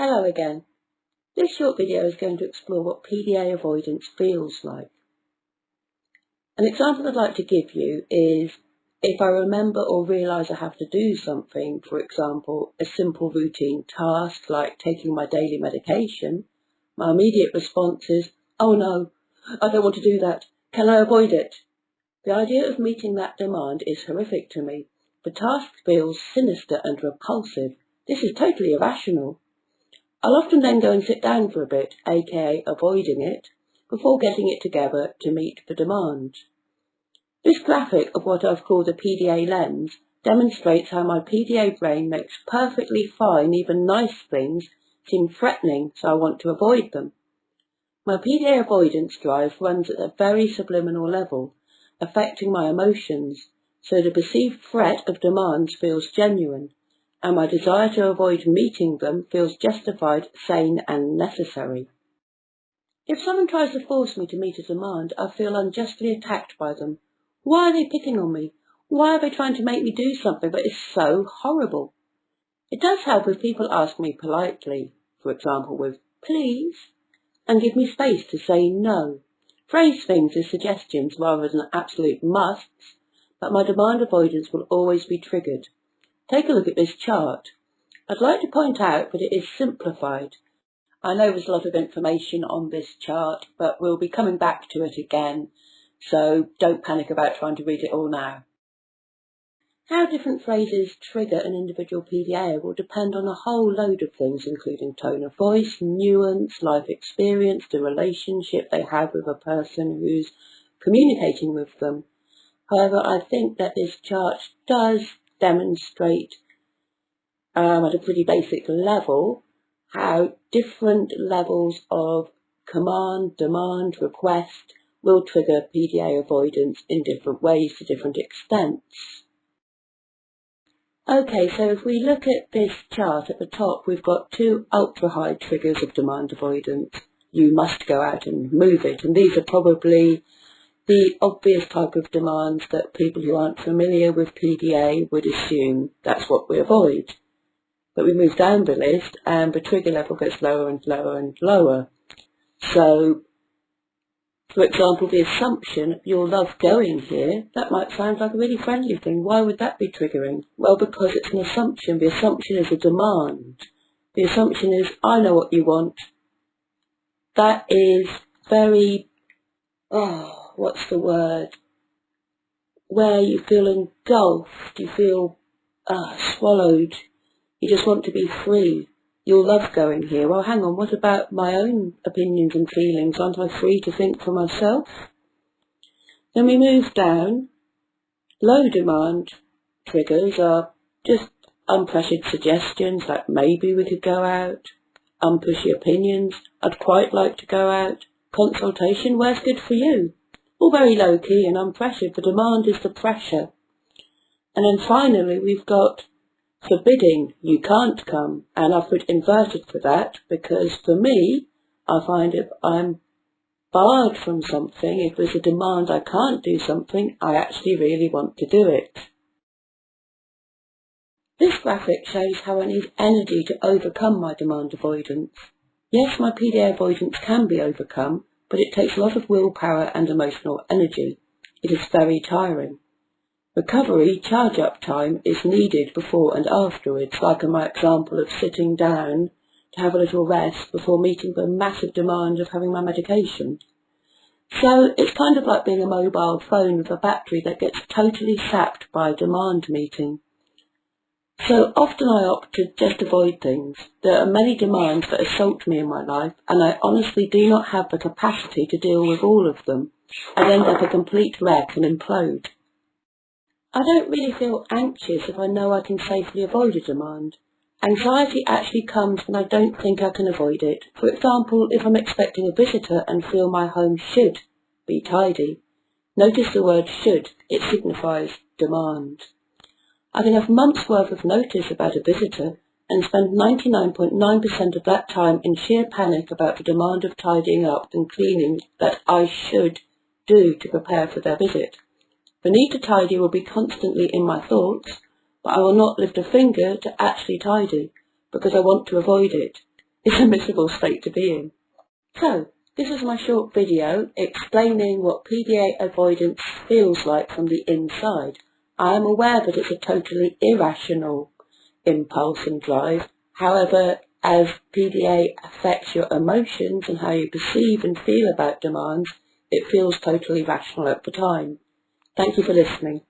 Hello again. This short video is going to explore what PDA avoidance feels like. An example I'd like to give you is if I remember or realise I have to do something, for example, a simple routine task like taking my daily medication, my immediate response is, "Oh no, I don't want to do that. Can I avoid it?" The idea of meeting that demand is horrific to me. The task feels sinister and repulsive. This is totally irrational. I'll often then go and sit down for a bit, aka avoiding it, before getting it together to meet the demand. This graphic of what I've called a PDA lens demonstrates how my PDA brain makes perfectly fine, even nice things seem threatening, so I want to avoid them. My PDA avoidance drive runs at a very subliminal level, affecting my emotions, so the perceived threat of demands feels genuine, and my desire to avoid meeting them feels justified, sane and necessary. If someone tries to force me to meet a demand, I feel unjustly attacked by them. Why are they picking on me? Why are they trying to make me do something that is so horrible? It does help if people ask me politely, for example with "please," and give me space to say no. Phrase things as suggestions rather than absolute musts, but my demand avoidance will always be triggered. Take a look at this chart. I'd like to point out that it is simplified. I know there's a lot of information on this chart, but we'll be coming back to it again, so don't panic about trying to read it all now. How different phrases trigger an individual PDA will depend on a whole load of things, including tone of voice, nuance, life experience, the relationship they have with a person who's communicating with them. However, I think that this chart does demonstrate at a pretty basic level how different levels of command, demand, request will trigger PDA avoidance in different ways to different extents. Okay, so if we look at this chart at the top, we've got two ultra-high triggers of demand avoidance. You must go out and move it, and these are probably the obvious type of demands that people who aren't familiar with PDA would assume that's what we avoid. But we move down the list and the trigger level gets lower and lower and lower. So, for example, the assumption, "you'll love going here," that might sound like a really friendly thing. Why would that be triggering? Well, because it's an assumption. The assumption is a demand. The assumption is, "I know what you want." That is very, what's the word? Where you feel engulfed, you feel swallowed. You just want to be free. "You'll love going here." Well, hang on, what about my own opinions and feelings? Aren't I free to think for myself? Then we move down. Low demand triggers are just unpressured suggestions like "maybe we could go out." Unpushy opinions, "I'd quite like to go out." Consultation, "where's good for you?" All very low key and unpressured. The demand is the pressure. And then finally we've got forbidding, "you can't come," and I've put inverted for that because for me, I find if I'm barred from something, if there's a demand I can't do something, I actually really want to do it. This graphic shows how I need energy to overcome my demand avoidance. Yes, my PDA avoidance can be overcome, but it takes a lot of willpower and emotional energy. It is very tiring. Recovery, charge-up time, is needed before and afterwards, like in my example of sitting down to have a little rest before meeting the massive demand of having my medication. So it's kind of like being a mobile phone with a battery that gets totally sapped by demand meeting. So often I opt to just avoid things. There are many demands that assault me in my life, and I honestly do not have the capacity to deal with all of them. I end up a complete wreck and implode. I don't really feel anxious if I know I can safely avoid a demand. Anxiety actually comes when I don't think I can avoid it. For example, if I'm expecting a visitor and feel my home should be tidy. Notice the word should, it signifies demand. I can have months' worth of notice about a visitor and spend 99.9% of that time in sheer panic about the demand of tidying up and cleaning that I should do to prepare for their visit. The need to tidy will be constantly in my thoughts, but I will not lift a finger to actually tidy, because I want to avoid it. is a miserable state to be in. So, this is my short video explaining what PDA avoidance feels like from the inside. I am aware that it's a totally irrational impulse and drive. However, as PDA affects your emotions and how you perceive and feel about demands, it feels totally rational at the time. Thank you for listening.